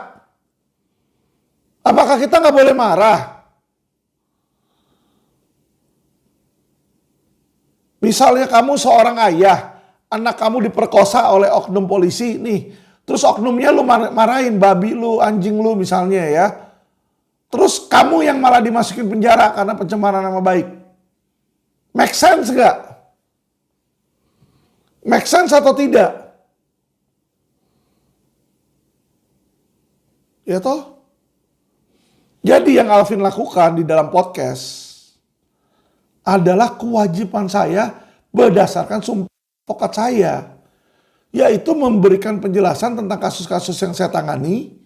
Apakah kita nggak boleh marah? Misalnya kamu seorang ayah, anak kamu diperkosa oleh oknum polisi nih, terus oknumnya lu marahin babi lu, anjing lu misalnya ya. Terus kamu yang malah dimasukin penjara karena pencemaran nama baik. Make sense gak? Make sense atau tidak? Ya toh? Jadi yang Alvin lakukan di dalam podcast adalah kewajiban saya berdasarkan sumpah advokat saya. Yaitu memberikan penjelasan tentang kasus-kasus yang saya tangani.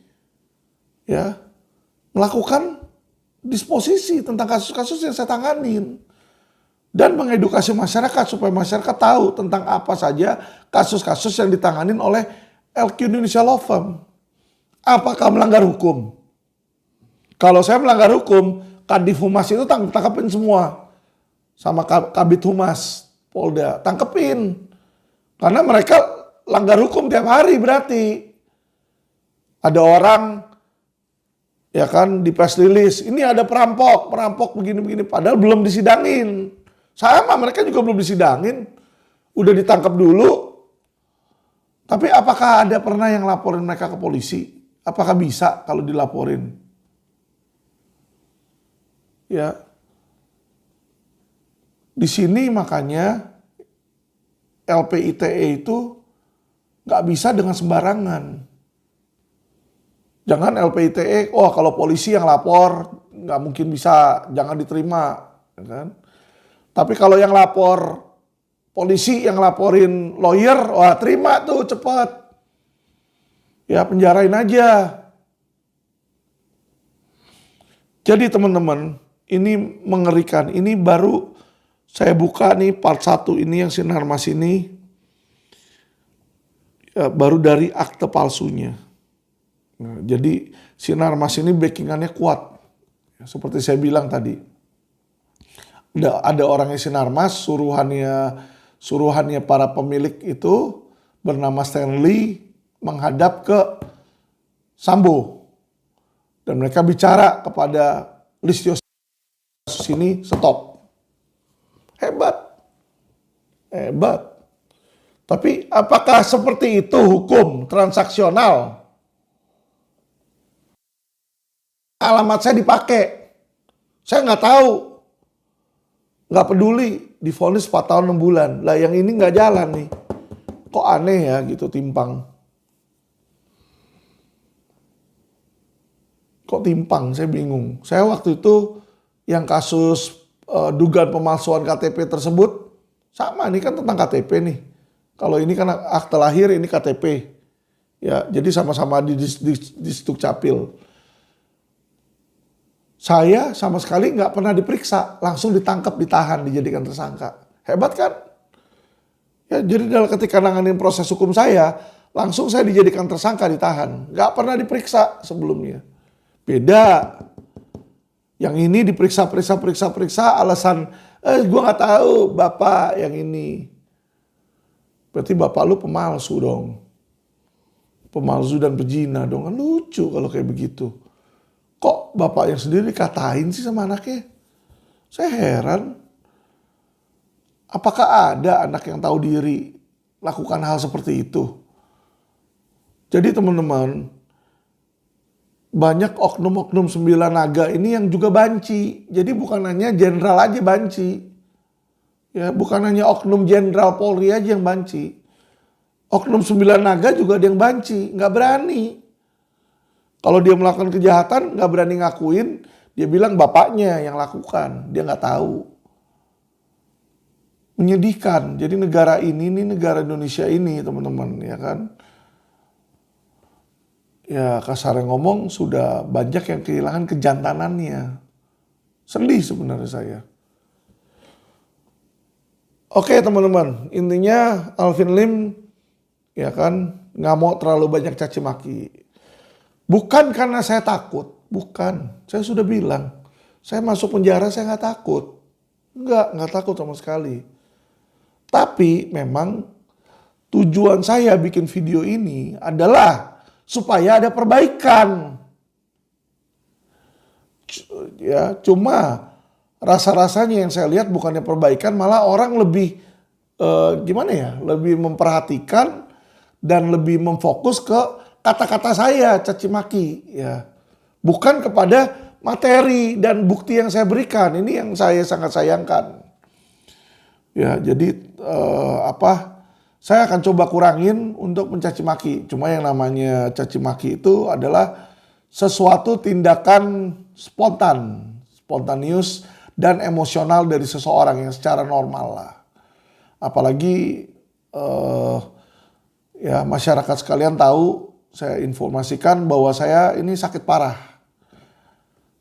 Ya. Melakukan disposisi tentang kasus-kasus yang saya tanganin. Dan mengedukasi masyarakat supaya masyarakat tahu tentang apa saja kasus-kasus yang ditanganin oleh LQ Indonesia Law Firm. Apakah melanggar hukum? Kalau saya melanggar hukum, Kadif Humas itu tangkepin semua. Sama Kabid Humas, Polda, tangkepin. Karena mereka langgar hukum tiap hari berarti. Ada orang ya kan di press release, ini ada perampok begini-begini, padahal belum disidangin. Sama, mereka juga belum disidangin, udah ditangkap dulu. Tapi apakah ada pernah yang laporin mereka ke polisi? Apakah bisa kalau dilaporin? Ya, di sini makanya LPITE itu nggak bisa dengan sembarangan. Jangan LPITE, oh kalau polisi yang lapor nggak mungkin bisa, jangan diterima, ya kan? Tapi kalau yang lapor polisi, yang laporin lawyer, wah terima tuh cepat, ya penjarain aja. Jadi teman-teman, ini mengerikan. Ini baru saya buka nih part 1 ini yang Sinarmas ini, ya, baru dari akte palsunya. Nah, jadi Sinarmas ini backingannya kuat. Seperti saya bilang tadi. Ada orangnya Sinarmas, suruhannya para pemilik itu bernama Stanley menghadap ke Sambo. Dan mereka bicara kepada Listio sini stop. Hebat. Tapi apakah seperti itu hukum transaksional? Alamat saya dipakai. Saya nggak tahu. Nggak peduli. Divonis 4 tahun 6 bulan. Lah yang ini nggak jalan nih. Kok aneh ya gitu, timpang. Kok timpang? Saya bingung. Saya waktu itu yang kasus dugaan pemalsuan KTP tersebut. Sama nih kan tentang KTP nih. Kalau ini kan akte lahir, ini KTP. Ya, jadi sama-sama di Dukcapil. Saya sama sekali nggak pernah diperiksa, langsung ditangkap, ditahan, dijadikan tersangka. Hebat kan? Ya, jadi dalam ketika nanganin proses hukum saya, langsung saya dijadikan tersangka, ditahan. Nggak pernah diperiksa sebelumnya. Beda. Yang ini diperiksa, alasan, gue nggak tahu bapak yang ini. Berarti bapak lu pemalsu dong. Pemalsu dan pezina dong. Kan lucu kalau kayak begitu. Kok bapak yang sendiri dikatain sih sama anaknya? Saya heran. Apakah ada anak yang tahu diri lakukan hal seperti itu? Jadi teman-teman, banyak oknum-oknum 9 naga ini yang juga banci. Jadi bukan hanya jenderal aja banci. Ya, bukan hanya oknum jenderal Polri aja yang banci. Oknum 9 naga juga ada yang banci, nggak berani. Kalau dia melakukan kejahatan nggak berani ngakuin, dia bilang bapaknya yang lakukan, dia nggak tahu. Menyedihkan. Jadi negara ini negara Indonesia ini teman-teman, ya kan. Ya kasarnya ngomong sudah banyak yang kehilangan kejantanannya. Sedih sebenarnya saya. Oke teman-teman, intinya Alvin Lim ya kan nggak mau terlalu banyak caci maki. Bukan karena saya takut, Bukan, saya sudah bilang, saya masuk penjara saya nggak takut. Nggak takut sama sekali. Tapi memang tujuan saya bikin video ini adalah supaya ada perbaikan. Ya, cuma rasa-rasanya yang saya lihat bukannya perbaikan, malah orang lebih gimana ya, lebih memperhatikan dan lebih memfokus ke kata-kata saya caci maki, ya. Bukan kepada materi dan bukti yang saya berikan. Ini yang saya sangat sayangkan. Ya, jadi saya akan coba kurangin untuk mencaci maki. Cuma yang namanya caci maki itu adalah sesuatu tindakan spontanius dan emosional dari seseorang yang secara normal lah. Apalagi ya masyarakat sekalian tahu, saya informasikan bahwa saya ini sakit parah.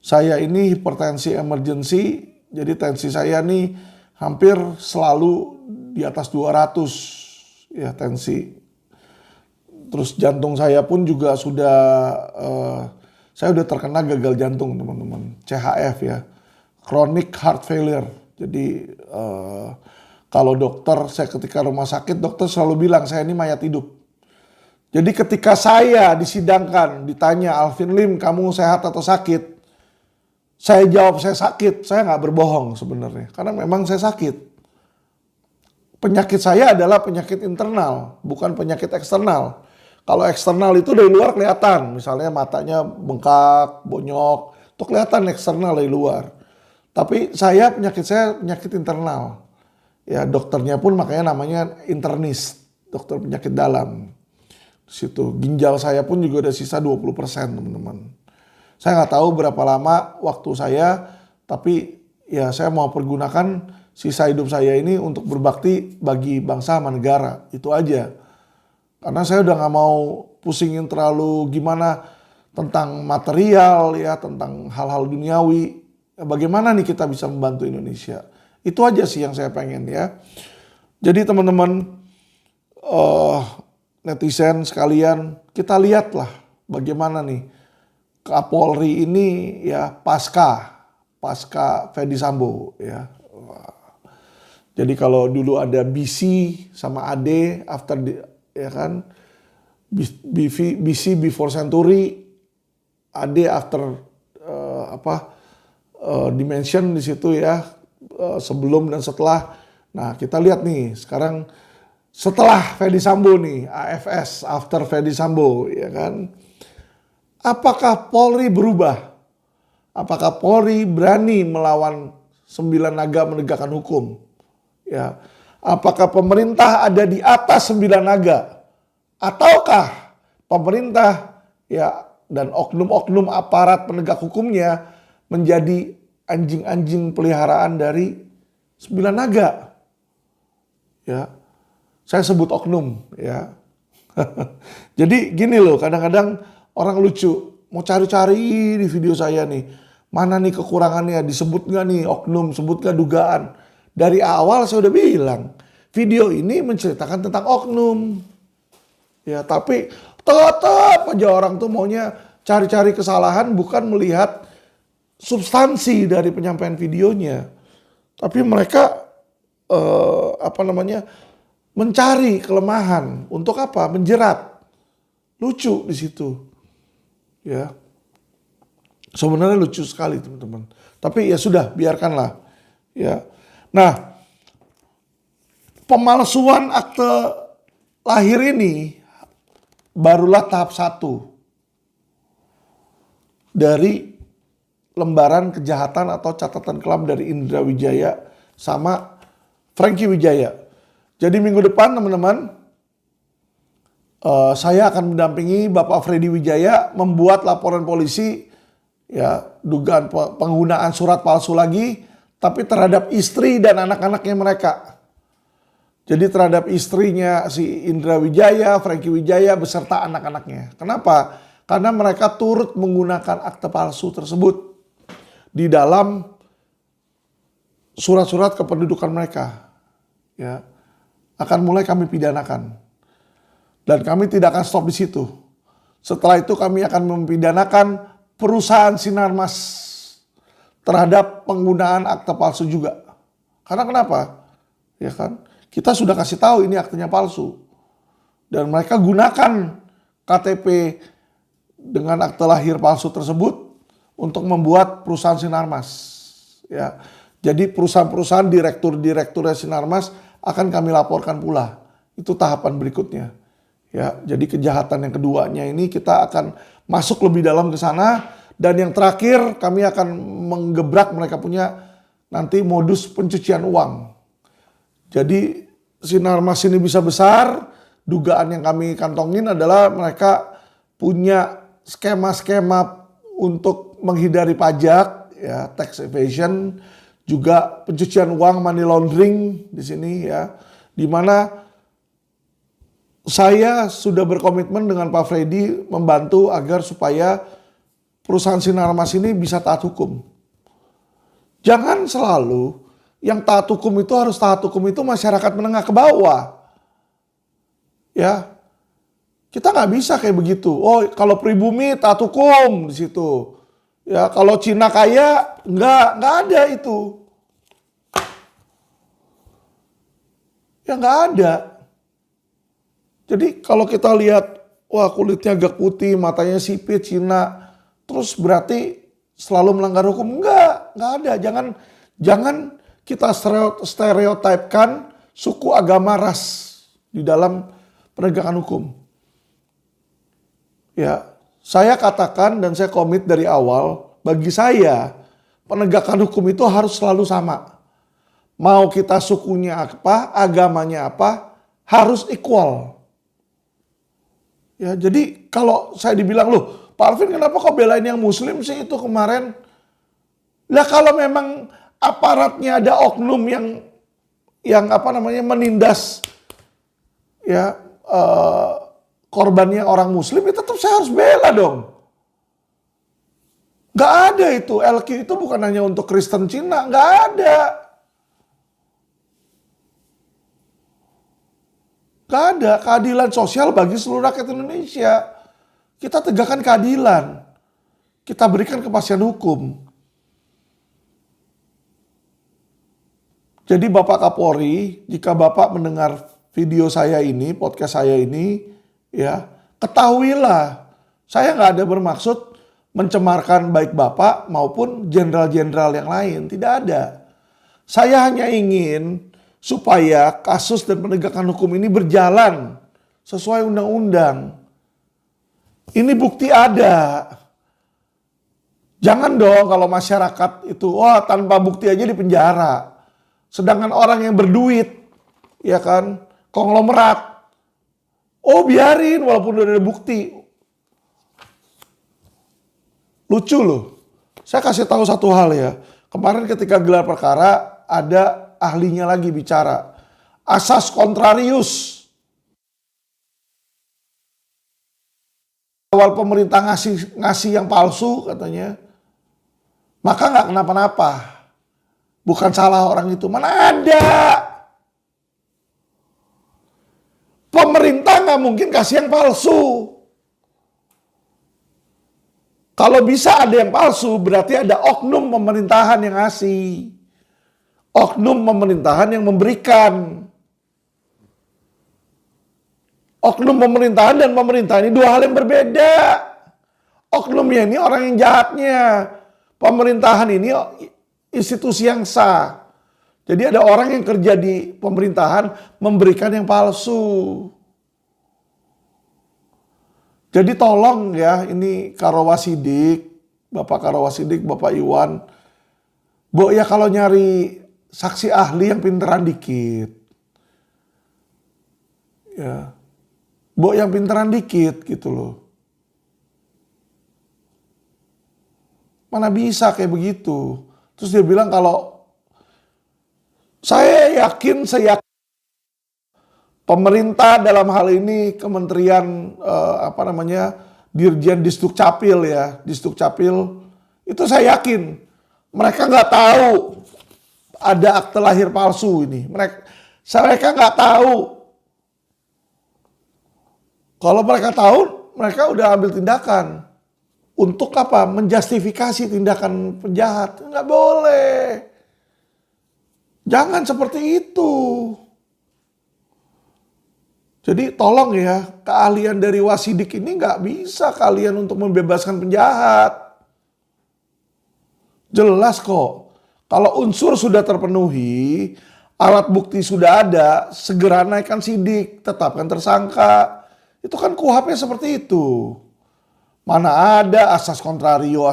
Saya ini hipertensi emergency, jadi tensi saya nih hampir selalu di atas 200 ya tensi. Terus jantung saya pun juga saya udah terkena gagal jantung teman-teman, CHF ya, chronic heart failure. Jadi kalau saya ketika rumah sakit, dokter selalu bilang saya ini mayat hidup. Jadi ketika saya disidangkan, ditanya, Alvin Lim kamu sehat atau sakit? Saya jawab saya sakit, saya nggak berbohong sebenarnya. Karena memang saya sakit. Penyakit saya adalah penyakit internal, bukan penyakit eksternal. Kalau eksternal itu dari luar kelihatan. Misalnya matanya bengkak, bonyok. Itu kelihatan eksternal dari luar. Tapi penyakit saya penyakit internal. Ya dokternya pun makanya namanya internis. Dokter penyakit dalam. Situ ginjal saya pun juga ada sisa 20% teman-teman. Saya nggak tahu berapa lama waktu saya, tapi ya saya mau pergunakan sisa hidup saya ini untuk berbakti bagi bangsa sama negara. Itu aja. Karena saya udah nggak mau pusingin terlalu gimana tentang material ya, tentang hal-hal duniawi. Ya, bagaimana nih kita bisa membantu Indonesia. Itu aja sih yang saya pengen ya. Jadi teman-teman netizen sekalian, kita lihatlah bagaimana nih Kapolri ini ya pasca Ferdy Sambo ya. Jadi kalau dulu ada BC sama AD ya kan, BC before Century, AD after dimension di situ ya, sebelum dan setelah. Nah kita lihat nih sekarang setelah Ferdy Sambo nih, AFS after Ferdy Sambo ya kan. Apakah Polri berubah? Apakah Polri berani melawan 9 naga menegakkan hukum? Ya. Apakah pemerintah ada di atas 9 naga? Ataukah pemerintah ya dan oknum-oknum aparat penegak hukumnya menjadi anjing-anjing peliharaan dari 9 naga? Ya. Saya sebut oknum ya. Jadi gini loh, kadang-kadang orang lucu, mau cari-cari di video saya nih, mana nih kekurangannya, disebut gak nih oknum, sebut gak dugaan. Dari awal saya udah bilang, video ini menceritakan tentang oknum. Ya tapi tetap aja orang tuh maunya cari-cari kesalahan, bukan melihat substansi dari penyampaian videonya. Tapi mereka mencari kelemahan, untuk apa? Menjerat. Lucu di situ. Ya, sebenarnya lucu sekali teman-teman. Tapi ya sudah, biarkanlah. Ya, nah pemalsuan akte lahir ini barulah tahap 1 dari lembaran kejahatan atau catatan kelam dari Indra Wijaya sama Franky Wijaya. Jadi minggu depan teman-teman, saya akan mendampingi Bapak Freddy Wijaya membuat laporan polisi ya dugaan penggunaan surat palsu lagi, tapi terhadap istri dan anak-anaknya mereka. Jadi terhadap istrinya si Indra Wijaya, Franky Wijaya beserta anak-anaknya. Kenapa? Karena mereka turut menggunakan akte palsu tersebut di dalam surat-surat kependudukan mereka. Ya, akan mulai kami pidanakan. Dan kami tidak akan stop di situ. Setelah itu kami akan mempidanakan perusahaan Sinarmas terhadap penggunaan akta palsu juga. Karena kenapa? Ya kan? Kita sudah kasih tahu ini aktenya palsu. Dan mereka gunakan KTP dengan akte lahir palsu tersebut untuk membuat perusahaan Sinarmas. Ya. Jadi perusahaan-perusahaan direktur-direkturnya Sinarmas akan kami laporkan pula. Itu tahapan berikutnya. Ya, jadi kejahatan yang keduanya ini kita akan masuk lebih dalam ke sana. Dan yang terakhir kami akan menggebrak mereka punya nanti modus pencucian uang. Jadi Sinarmas ini bisa besar, dugaan yang kami kantongin adalah mereka punya skema-skema untuk menghindari pajak, ya, tax evasion, juga pencucian uang, money laundering di sini, ya, di mana saya sudah berkomitmen dengan Pak Freddy membantu agar supaya perusahaan Sinarmas ini bisa taat hukum. Jangan selalu yang taat hukum itu harus taat hukum itu masyarakat menengah ke bawah. Ya, kita nggak bisa kayak begitu. Oh, kalau pribumi taat hukum di situ. Ya, kalau Cina kaya nggak ada itu. Ya nggak ada. Jadi kalau kita lihat, wah kulitnya agak putih, matanya sipit Cina, terus berarti selalu melanggar hukum? Enggak ada. Jangan kita stereotipkan suku, agama, ras di dalam penegakan hukum. Ya, saya katakan dan saya komit dari awal, bagi saya penegakan hukum itu harus selalu sama. Mau kita sukunya apa, agamanya apa, harus equal. Ya, jadi kalau saya dibilang, loh Pak Alvin kenapa kok belain yang muslim sih itu kemarin? Lah kalau memang aparatnya ada oknum yang menindas, ya, korbannya orang muslim, ya tetap saya harus bela dong. Gak ada itu, LQ itu bukan hanya untuk Kristen Cina, gak ada. Gak ada keadilan sosial bagi seluruh rakyat Indonesia. Kita tegakkan keadilan. Kita berikan kepastian hukum. Jadi Bapak Kapolri, jika Bapak mendengar video saya ini, podcast saya ini, ya, ketahuilah, saya nggak ada bermaksud mencemarkan baik Bapak maupun jenderal-jenderal yang lain. Tidak ada. Saya hanya ingin supaya kasus dan penegakan hukum ini berjalan sesuai undang-undang. Ini bukti ada. Jangan dong kalau masyarakat itu, wah tanpa bukti aja di penjara. Sedangkan orang yang berduit, ya kan, konglomerat, oh biarin walaupun udah ada bukti. Lucu loh. Saya kasih tahu satu hal ya. Kemarin ketika gelar perkara ada ahlinya lagi bicara. Asas kontrarius. Awal pemerintah ngasih yang palsu katanya. Maka nggak kenapa-napa. Bukan salah orang itu. Mana ada. Pemerintah nggak mungkin kasih yang palsu. Kalau bisa ada yang palsu berarti ada oknum pemerintahan yang ngasih. Oknum pemerintahan yang memberikan. Oknum pemerintahan dan pemerintah ini dua hal yang berbeda. Oknumnya ini orang yang jahatnya. Pemerintahan ini institusi yang sah. Jadi ada orang yang kerja di pemerintahan memberikan yang palsu. Jadi tolong ya, ini Karawasidik, Bapak Karawasidik, Bapak Iwan. Bu ya kalau nyari saksi ahli yang pinteran dikit. Ya. Bu yang pinteran dikit gitu loh. Mana bisa kayak begitu. Terus dia bilang kalau saya yakin pemerintah dalam hal ini Kementerian Dirjen Disdukcapil ya, Disdukcapil itu saya yakin mereka nggak tahu ada akte lahir palsu ini. Mereka nggak tahu. Kalau mereka tahu, mereka udah ambil tindakan. untuk apa? Menjustifikasi tindakan penjahat. Nggak boleh. Jangan seperti itu. Jadi tolong ya, keahlian dari wasidik ini nggak bisa kalian untuk membebaskan penjahat. Jelas kok. Kalau unsur sudah terpenuhi, alat bukti sudah ada, segera naikkan sidik, tetapkan tersangka. Itu kan KUHP-nya seperti itu. Mana ada asas kontrario.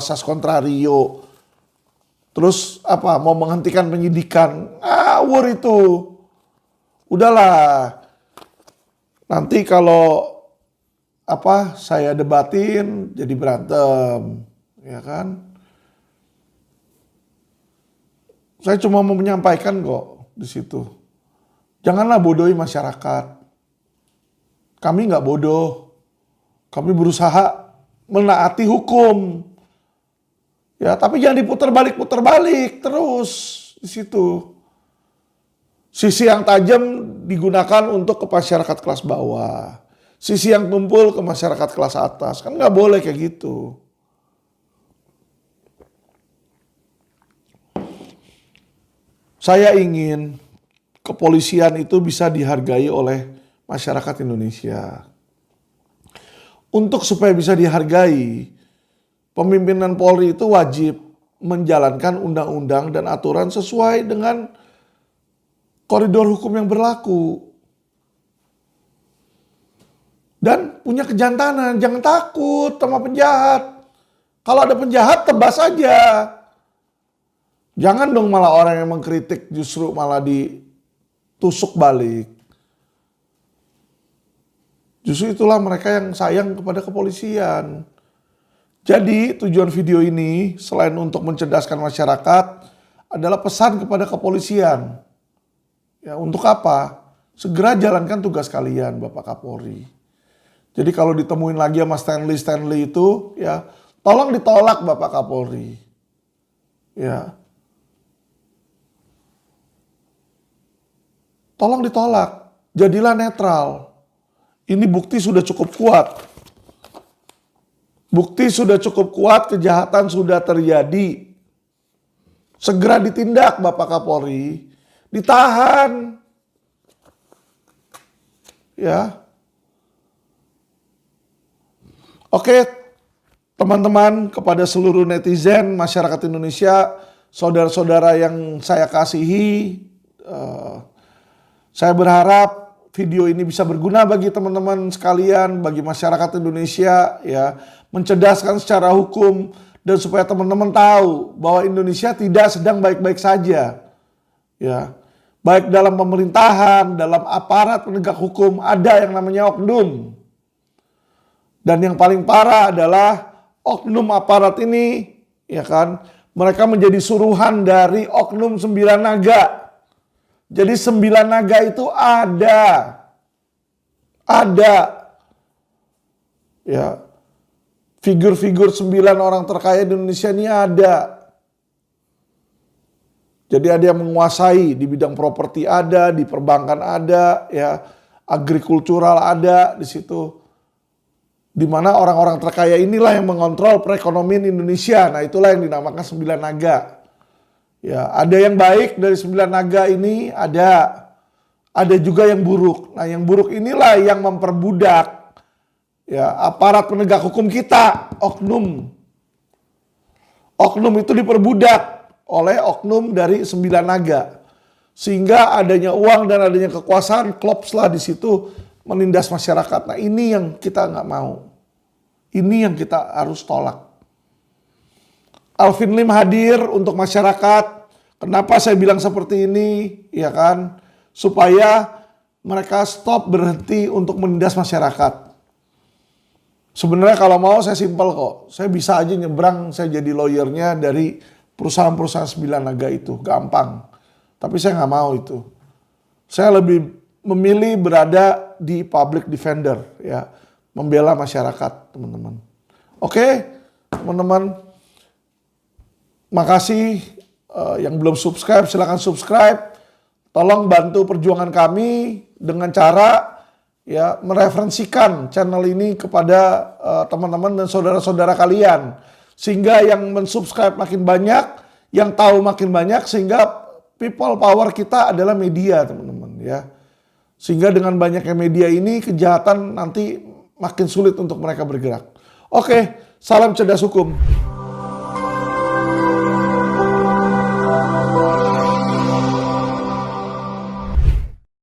Terus apa, mau menghentikan penyidikan. Ngawur itu. Udahlah. Nanti kalau apa saya debatin jadi berantem. Ya kan? Saya cuma mau menyampaikan kok di situ. Janganlah bodohi masyarakat. Kami nggak bodoh. Kami berusaha menaati hukum. Ya, tapi jangan diputar balik terus di situ. Sisi yang tajam digunakan untuk ke masyarakat kelas bawah. Sisi yang tumpul ke masyarakat kelas atas. Kan nggak boleh kayak gitu. Saya ingin kepolisian itu bisa dihargai oleh masyarakat Indonesia. Untuk supaya bisa dihargai, pemimpinan Polri itu wajib menjalankan undang-undang dan aturan sesuai dengan koridor hukum yang berlaku. Dan punya kejantanan, jangan takut sama penjahat. Kalau ada penjahat, tebas aja. Jangan dong malah orang yang mengkritik justru malah ditusuk balik. Justru itulah mereka yang sayang kepada kepolisian. Jadi tujuan video ini selain untuk mencerdaskan masyarakat adalah pesan kepada kepolisian. Ya, untuk apa? Segera jalankan tugas kalian, Bapak Kapolri. Jadi kalau ditemuin lagi sama Stanley itu, ya tolong ditolak Bapak Kapolri. Ya. Tolong ditolak. Jadilah netral. Ini bukti sudah cukup kuat. Bukti sudah cukup kuat, kejahatan sudah terjadi. Segera ditindak Bapak Kapolri. Ditahan. Ya. Oke, teman-teman, kepada seluruh netizen, masyarakat Indonesia, saudara-saudara yang saya kasihi, saya berharap video ini bisa berguna bagi teman-teman sekalian, bagi masyarakat Indonesia, ya, mencerdaskan secara hukum, dan supaya teman-teman tahu bahwa Indonesia tidak sedang baik-baik saja. Ya, baik dalam pemerintahan, dalam aparat penegak hukum ada yang namanya oknum. Dan yang paling parah adalah oknum aparat ini, ya kan, mereka menjadi suruhan dari oknum 9 naga. Jadi 9 naga itu ada. Ya. Figur-figur 9 orang terkaya di Indonesia ini ada. Jadi ada yang menguasai di bidang properti ada, di perbankan ada, ya, agrikultural ada di situ. Di mana orang-orang terkaya inilah yang mengontrol perekonomian Indonesia. Nah, itulah yang dinamakan 9 naga. Ya, ada yang baik dari 9 naga ini, ada juga yang buruk. Nah, yang buruk inilah yang memperbudak, ya, aparat penegak hukum kita, oknum. Oknum itu diperbudak oleh oknum dari 9 naga. Sehingga adanya uang dan adanya kekuasaan klopslah di situ menindas masyarakat. Nah, ini yang kita nggak mau. Ini yang kita harus tolak. Alvin Lim hadir untuk masyarakat. Kenapa saya bilang seperti ini? Ya kan? Supaya mereka stop berhenti untuk menindas masyarakat. Sebenarnya kalau mau saya simpel kok. Saya bisa aja nyebrang, saya jadi lawyernya dari perusahaan-perusahaan 9 naga itu. Gampang. Tapi saya nggak mau itu. Saya lebih memilih berada di public defender. Ya, membela masyarakat, teman-teman. Oke, teman-teman. Makasih yang belum subscribe, silakan subscribe. Tolong bantu perjuangan kami dengan cara ya mereferensikan channel ini kepada teman-teman dan saudara-saudara kalian, sehingga yang mensubscribe makin banyak, yang tahu makin banyak, sehingga people power kita adalah media, teman-teman ya. Sehingga dengan banyaknya media ini, kejahatan nanti makin sulit untuk mereka bergerak. Oke, salam cerdas hukum.